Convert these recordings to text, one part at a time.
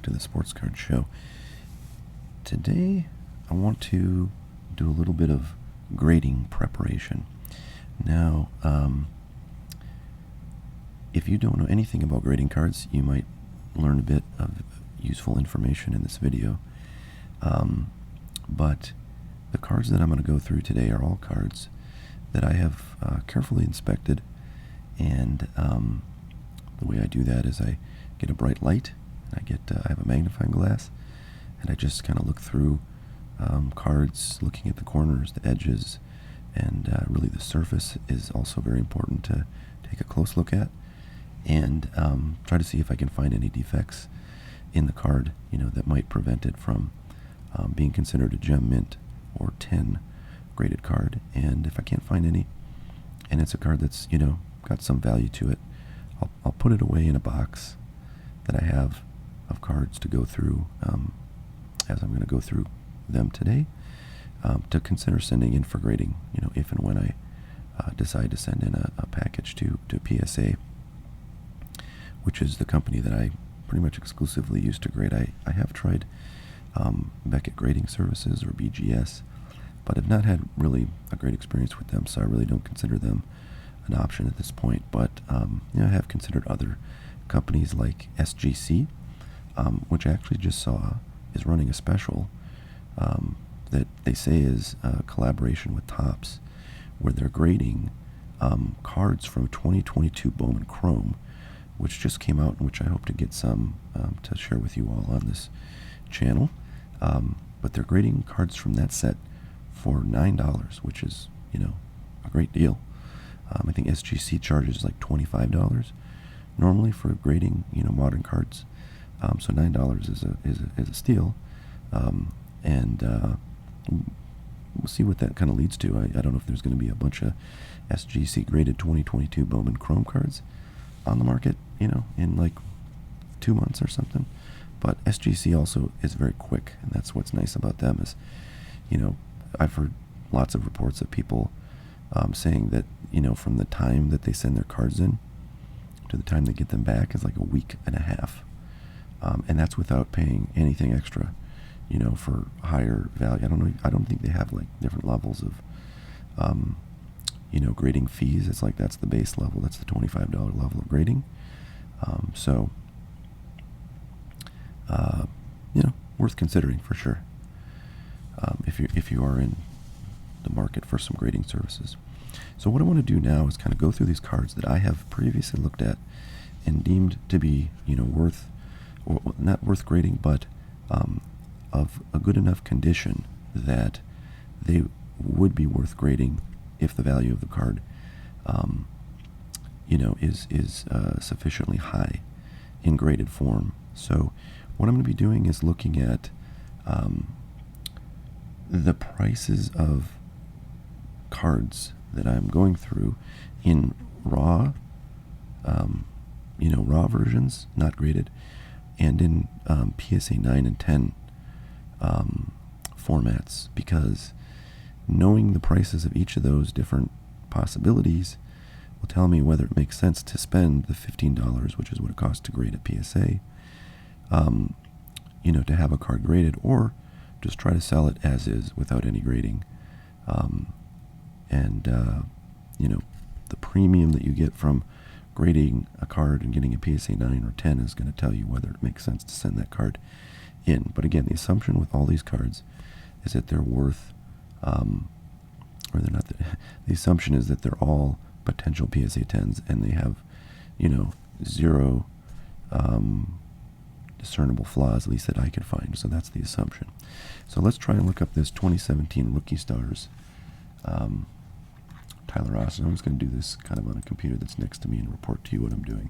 to the Sports Card Show. Today, I want to do a little bit of grading preparation. Now, if you don't know anything about grading cards, you might learn a bit of useful information in this video. But the cards that I'm going to go through today are all cards that I have carefully inspected, and the way I do that is I get a bright light, I have a magnifying glass, and I just kind of look through cards, looking at the corners, the edges, and really the surface is also very important to take a close look at, and try to see if I can find any defects in the card, that might prevent it from being considered a gem mint or 10 graded card. And if I can't find any, and it's a card that's got some value to it, I'll put it away in a box that I have of cards to go through as I'm going to go through them today, to consider sending in for grading, if and when I decide to send in a package to PSA, which is the company that I pretty much exclusively use to grade. I have tried Beckett Grading Services, or BGS, but I've not had really a great experience with them, so I really don't consider them an option at this point. But I have considered other companies like SGC, which I actually just saw is running a special that they say is a collaboration with Topps, where they're grading cards from 2022 Bowman Chrome, which just came out, and which I hope to get some to share with you all on this channel. But they're grading cards from that set for $9, which is, a great deal. I think SGC charges like $25 normally for grading, modern cards. So $9 is a steal. And we'll see what that kind of leads to. I don't know if there's going to be a bunch of SGC graded 2022 Bowman Chrome cards on the market, in like 2 months or something. But SGC also is very quick, and that's what's nice about them is, I've heard lots of reports of people saying that, from the time that they send their cards in to the time they get them back is like a week and a half. And that's without paying anything extra, for higher value. I don't think they have like different levels of, grading fees. It's like that's the base level. That's the $25 level of grading. So, worth considering for sure. If you are in the market for some grading services. So what I want to do now is kind of go through these cards that I have previously looked at and deemed to be, worth, or not worth grading, but of a good enough condition that they would be worth grading if the value of the card, is sufficiently high in graded form. So what I'm going to be doing is looking at the prices of cards that I'm going through in raw, raw versions, not graded, and in PSA 9 and 10 formats, because knowing the prices of each of those different possibilities will tell me whether it makes sense to spend the $15, which is what it costs to grade a PSA, to have a card graded, or just try to sell it as is without any grading. The premium that you get from grading a card and getting a PSA 9 or 10 is going to tell you whether it makes sense to send that card in. But again, the assumption with all these cards is that they're worth, or they're not, the assumption is that they're all potential PSA 10s, and they have, zero discernible flaws, at least that I could find. So that's the assumption. So let's try and look up this 2017 Rookie Stars Tyler Austin. I'm just going to do this kind of on a computer that's next to me and report to you what I'm doing.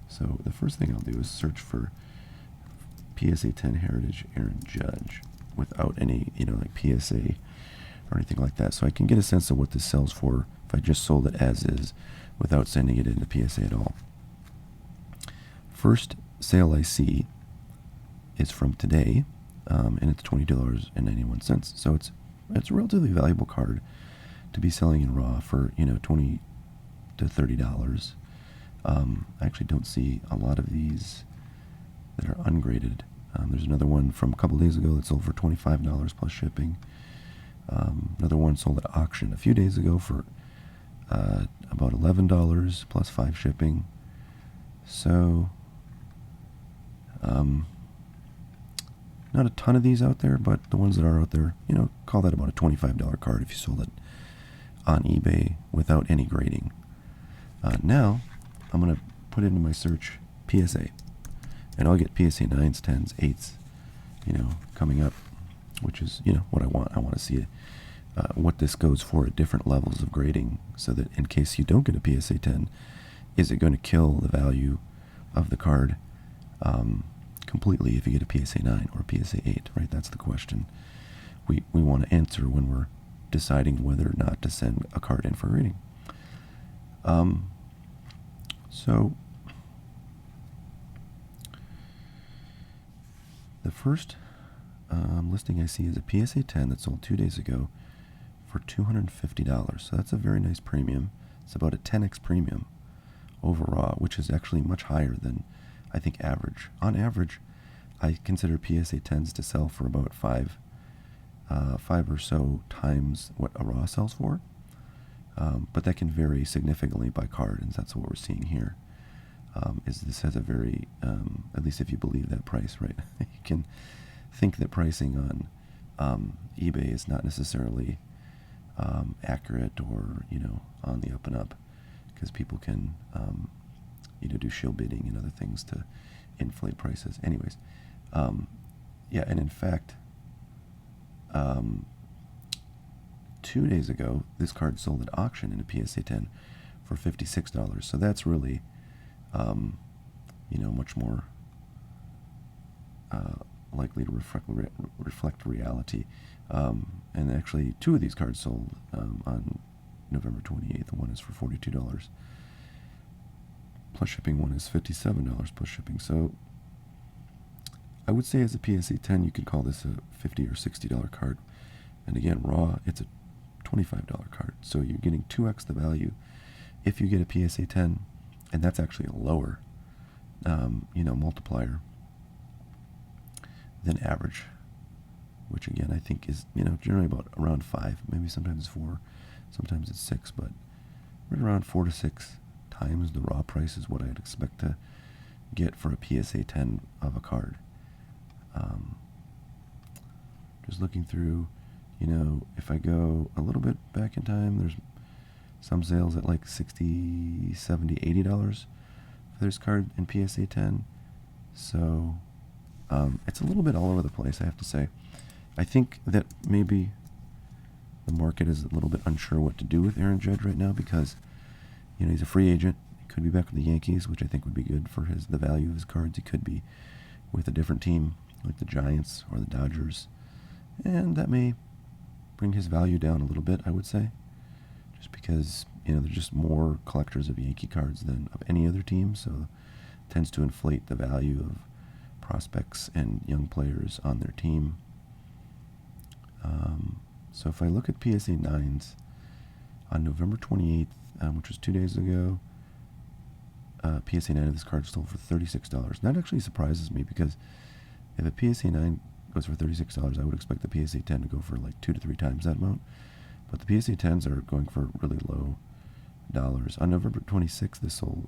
So the first thing I'll do is search for PSA 10 Heritage Aaron Judge without any, like PSA or anything like that. So I can get a sense of what this sells for if I just sold it as is without sending it into PSA at all. First sale I see is from today, and it's $20.91. So it's a relatively valuable card to be selling in raw for, $20 to $30. I actually don't see a lot of these that are ungraded. There's another one from a couple days ago that sold for $25 plus shipping. Another one sold at auction a few days ago for about $11 plus 5 shipping. So, not a ton of these out there, but the ones that are out there, call that about a $25 card if you sold it on eBay without any grading. Now, I'm going to put into my search PSA, and I'll get PSA 9s, 10s, 8s, coming up, which is, what I want. I want to see what this goes for at different levels of grading, so that in case you don't get a PSA 10, is it going to kill the value of the card completely if you get a PSA 9 or a PSA 8, right? That's the question we want to answer when we're deciding whether or not to send a card in for grading. So the first listing I see is a PSA 10 that sold 2 days ago for $250. So that's a very nice premium. It's about a 10x premium over raw, which is actually much higher than I think average. On average, I consider PSA 10s to sell for about five or so times what a raw sells for. But that can vary significantly by card, and that's what we're seeing here. Is this has a very, at least if you believe that price, right? You can think that pricing on eBay is not necessarily accurate or, on the up and up, because people can, do shill bidding and other things to inflate prices. Anyways, yeah, and in fact, 2 days ago, this card sold at auction in a PSA 10 for $56. So that's really, much more likely to reflect reality. And actually, 2 of these cards sold on November 28th. One is for $42 plus shipping. One is $57 plus shipping. So I would say as a PSA 10, you could call this a $50 or $60 card. And again, raw, it's a $25 card. So you're getting 2x the value if you get a PSA 10, and that's actually a lower, multiplier than average, which again I think is, generally about around 5, maybe sometimes 4, sometimes it's 6, but right around 4 to 6 times the raw price is what I'd expect to get for a PSA 10 of a card. Just looking through, if I go a little bit back in time, there's some sales at like $60, $70, $80 for this card in PSA 10. So it's a little bit all over the place, I have to say. I think that maybe the market is a little bit unsure what to do with Aaron Judge right now because, he's a free agent. He could be back with the Yankees, which I think would be good for the value of his cards. He could be with a different team, like the Giants or the Dodgers. And that may bring his value down a little bit, I would say, just because, there's just more collectors of Yankee cards than of any other team, so it tends to inflate the value of prospects and young players on their team. So if I look at PSA 9s, on November 28th, which was 2 days ago, PSA 9 of this card sold for $36. And that actually surprises me because if a PSA 9 goes for $36, I would expect the PSA 10 to go for like 2 to 3 times that amount. But the PSA 10s are going for really low dollars. On November 26th, this sold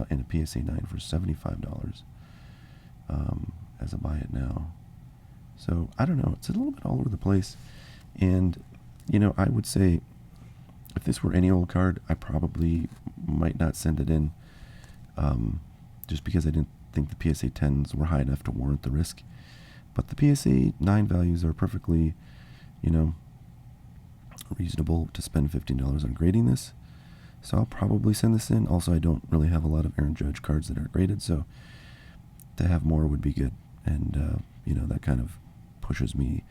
in a PSA 9 for $75 as a buy it now. So I don't know. It's a little bit all over the place. And, I would say if this were any old card, I probably might not send it in just because I didn't think the PSA 10s were high enough to warrant the risk. But the PSA 9 values are perfectly, reasonable to spend $15 on grading this. So I'll probably send this in. Also, I don't really have a lot of Aaron Judge cards that are graded, so to have more would be good. And, that kind of pushes me,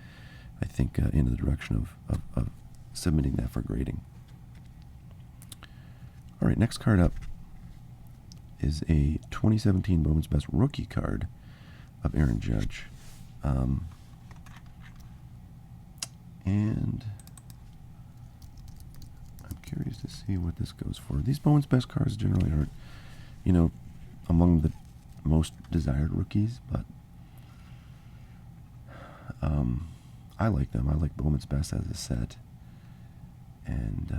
I think, into the direction of submitting that for grading. All right, next card up is a 2017 Bowman's Best rookie card of Aaron Judge. And I'm curious to see what this goes for. These Bowman's Best cards generally aren't, among the most desired rookies, but I like them. I like Bowman's Best as a set, and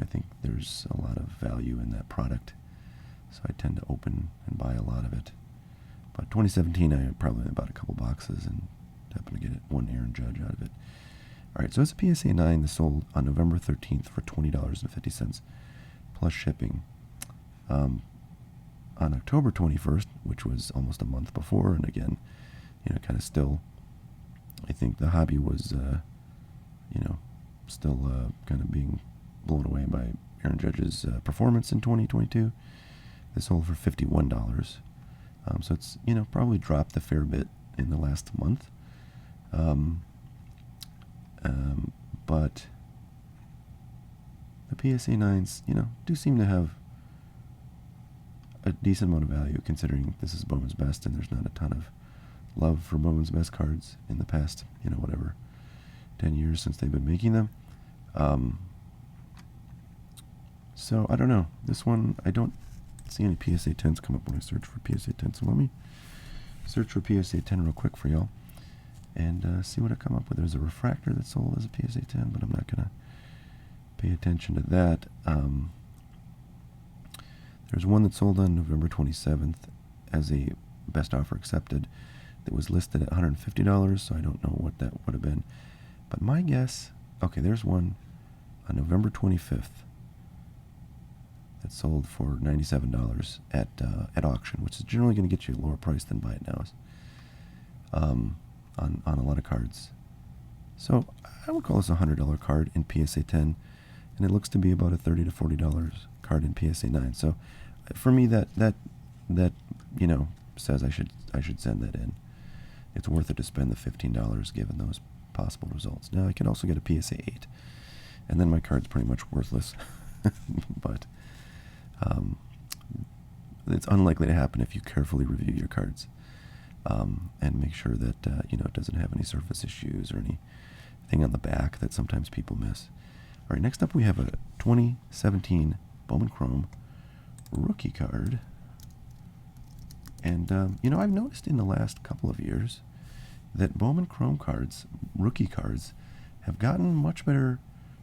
I think there's a lot of value in that product, so I tend to open and buy a lot of it. But 2017, I probably bought a couple boxes and happened to get one Aaron Judge out of it. All right, so it's a PSA 9 that sold on November 13th for $20.50 plus shipping. On October 21st, which was almost a month before, and again, kind of still, I think the hobby was, still kind of being blown away by Aaron Judge's performance in 2022. They sold for $51. So it's, probably dropped a fair bit in the last month. But the PSA 9s, do seem to have a decent amount of value, considering this is Bowman's Best and there's not a ton of love for Bowman's Best cards in the past, 10 years since they've been making them. So I don't know. This one, I don't see any PSA 10s come up when I search for PSA 10. So let me search for PSA 10 real quick for y'all and see what I come up with. There's a refractor that sold as a PSA 10, but I'm not going to pay attention to that. There's one that sold on November 27th as a best offer accepted that was listed at $150, so I don't know what that would have been. But my guess, okay, there's one on November 25th that sold for $97 at auction, which is generally going to get you a lower price than buy it now on a lot of cards. So I would call this a $100 card in PSA 10, and it looks to be about a $30 to $40 card in PSA 9. So for me, that says I should send that in. It's worth it to spend the $15 given those possible results. Now I can also get a PSA 8, and then my card's pretty much worthless. But it's unlikely to happen if you carefully review your cards and make sure that it doesn't have any surface issues or anything on the back that sometimes people miss. All right, next up we have a 2017 Bowman Chrome rookie card. And, I've noticed in the last couple of years that Bowman Chrome cards, rookie cards, have gotten much better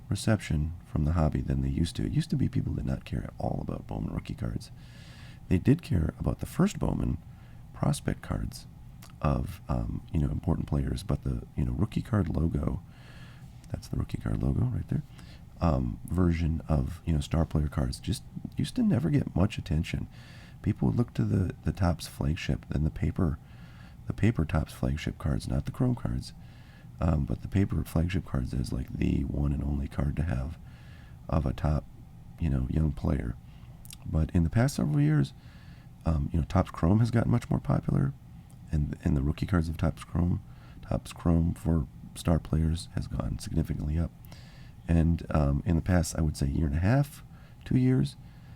reception from the hobby than they used to. It used to be people did not care at all about Bowman rookie cards. They did care about the first Bowman prospect cards of, important players, but the, rookie card logo, that's the rookie card logo right there, version of, star player cards just used to never get much attention. People would look to the Topps flagship and the paper Topps flagship cards, not the Chrome cards, but the paper flagship cards as like the one and only card to have of a top, young player. But in the past several years, Topps Chrome has gotten much more popular, and the rookie cards of Topps Chrome for star players has gone significantly up. And in the past, I would say year and a half, 2 years,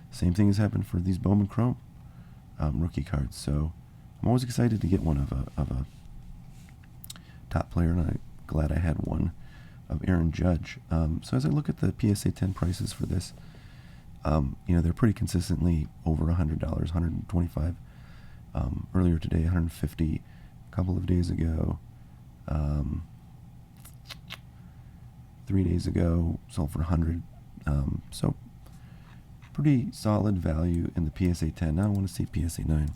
same thing has happened for these Bowman Chrome rookie cards. So I'm always excited to get one of a top player, and I'm glad I had one of Aaron Judge. So as I look at the PSA 10 prices for this, they're pretty consistently over $100, $125. Earlier today, $150. A couple of days ago, 3 days ago, sold for $100. So pretty solid value in the PSA 10. Now I want to see PSA 9.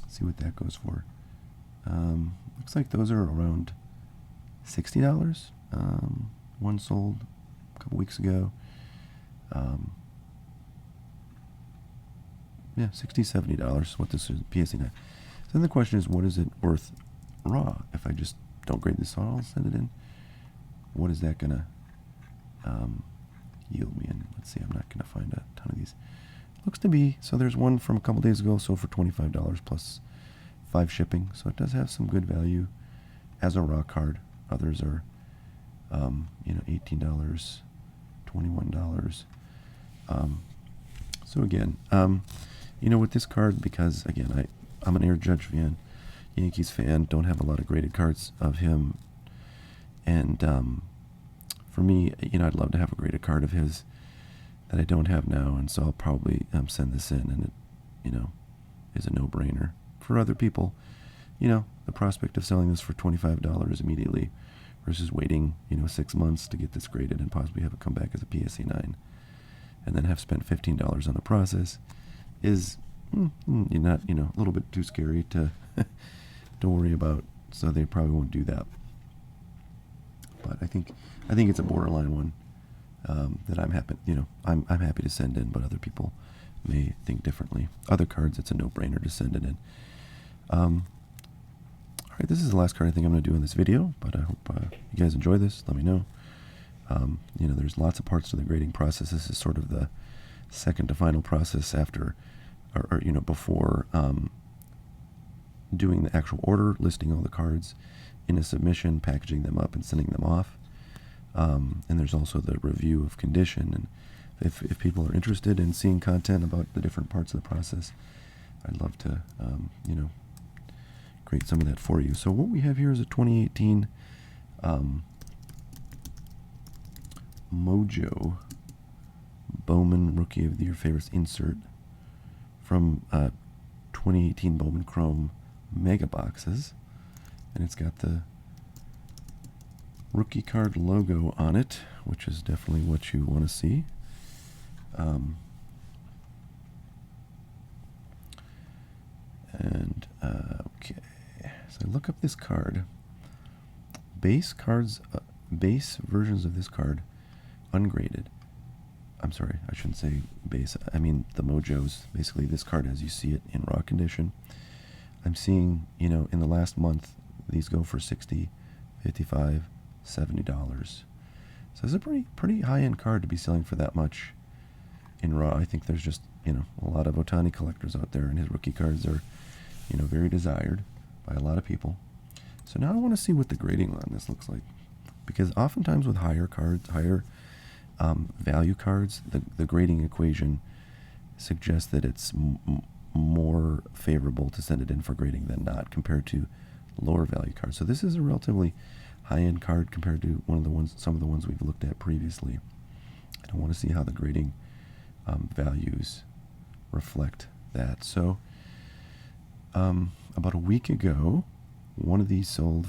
See what that goes for. Looks like those are around $60. One sold a couple weeks ago. $60, $70. What this is, PSA 9. So then the question is, what is it worth raw? If I just don't grade this all, I'll send it in. What is that gonna yield me? And let's see, I'm not gonna find a ton of these. Looks to be, so there's one from a couple days ago, sold for $25 plus 5 shipping. So it does have some good value as a raw card. Others are, $18, $21. So again, with this card, because again, I'm an Aaron Judge fan, Yankees fan, don't have a lot of graded cards of him. And for me, I'd love to have a graded card of his that I don't have now, and so I'll probably send this in, and is a no-brainer. For other people, the prospect of selling this for $25 immediately versus waiting, 6 months to get this graded and possibly have it come back as a PSA 9 and then have spent $15 on the process is you're not, a little bit too scary to worry about, so they probably won't do that. But I think it's a borderline one that I'm happy, I'm happy to send in, but other people may think differently. Other cards, it's a no-brainer to send it in. All right, this is the last card I think I'm going to do in this video, but I hope you guys enjoy this. Let me know. There's lots of parts to the grading process. This is sort of the second to final process after, or before doing the actual order, listing all the cards in a submission, packaging them up, and sending them off. And there's also the review of condition. And if people are interested in seeing content about the different parts of the process, I'd love to, create some of that for you. So what we have here is a 2018 Mojo Bowman Rookie of the Year Favorites insert from 2018 Bowman Chrome Mega Boxes, and it's got the rookie card logo on it, which is definitely what you want to see. Okay, so I look up this card. Base versions of this card, ungraded. I'm sorry, I shouldn't say base. I mean the Mojos. Basically, this card as you see it in raw condition. I'm seeing, in the last month, these go for $60, $55, $70. So it's a pretty high-end card to be selling for that much in raw. I think there's just, a lot of Ohtani collectors out there, and his rookie cards are, very desired by a lot of people. So now I want to see what the grading on this looks like, because oftentimes with higher cards, higher value cards, the grading equation suggests that it's more favorable to send it in for grading than not, compared to lower value cards. So this is a relatively high-end card compared to some of the ones we've looked at previously. I want to see how the grading values reflect that. So about a week ago, one of these sold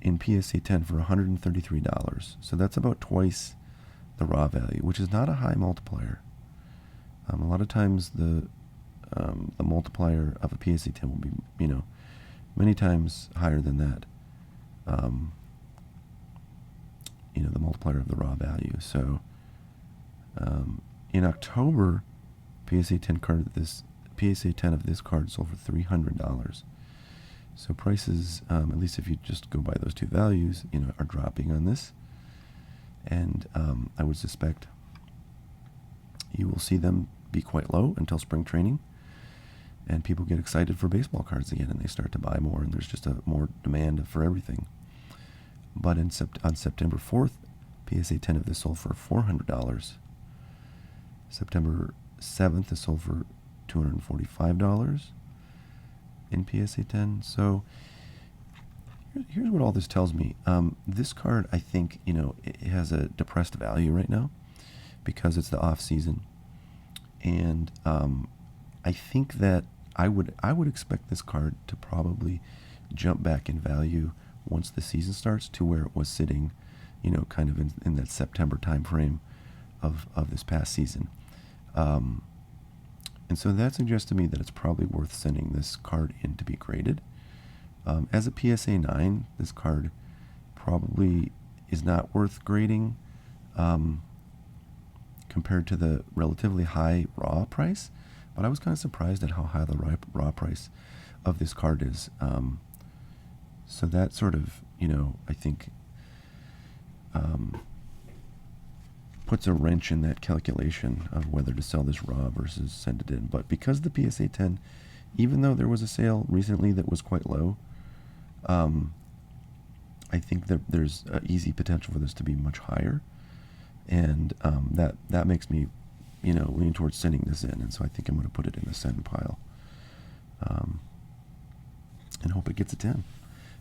in PSA 10 for $133. So that's about twice the raw value, which is not a high multiplier. A lot of times the multiplier of a PSA 10 will be, many times higher than that. The multiplier of the raw value. So in October, PSA 10 of this card sold for $300. So prices, at least if you just go by those two values, are dropping on this. And I would suspect you will see them be quite low until spring training, and people get excited for baseball cards again, and they start to buy more, and there's just a more demand for everything. But on September 4th, PSA 10 of this sold for $400. September 7th, it sold for $245 in PSA 10. So here's what all this tells me. This card, I think, it has a depressed value right now because it's the off season, and I think that I would expect this card to probably jump back in value once the season starts to where it was sitting, kind of in that September time frame of this past season. And so that suggests to me that it's probably worth sending this card in to be graded. As a PSA 9, this card probably is not worth grading compared to the relatively high raw price, but I was kind of surprised at how high the raw price of this card is. So that sort of, I think puts a wrench in that calculation of whether to sell this raw versus send it in. But because the PSA 10, even though there was a sale recently that was quite low, I think that there's easy potential for this to be much higher, and that makes me, lean towards sending this in. And so I think I'm going to put it in the send pile, and hope it gets a 10,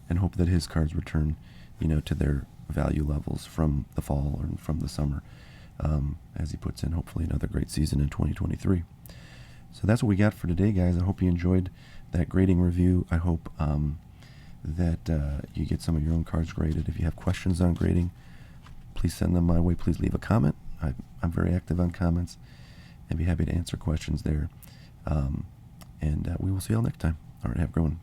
and hope that his cards return, to their value levels from the fall or from the summer, as he puts in hopefully another great season in 2023. So that's what we got for today, guys. I hope you enjoyed that grading review. I hope that you get some of your own cards graded. If you have questions on grading, please send them my way. Please leave a comment. I'm very active on comments and be happy to answer questions there. And we will see you all next time. All right, have a good one.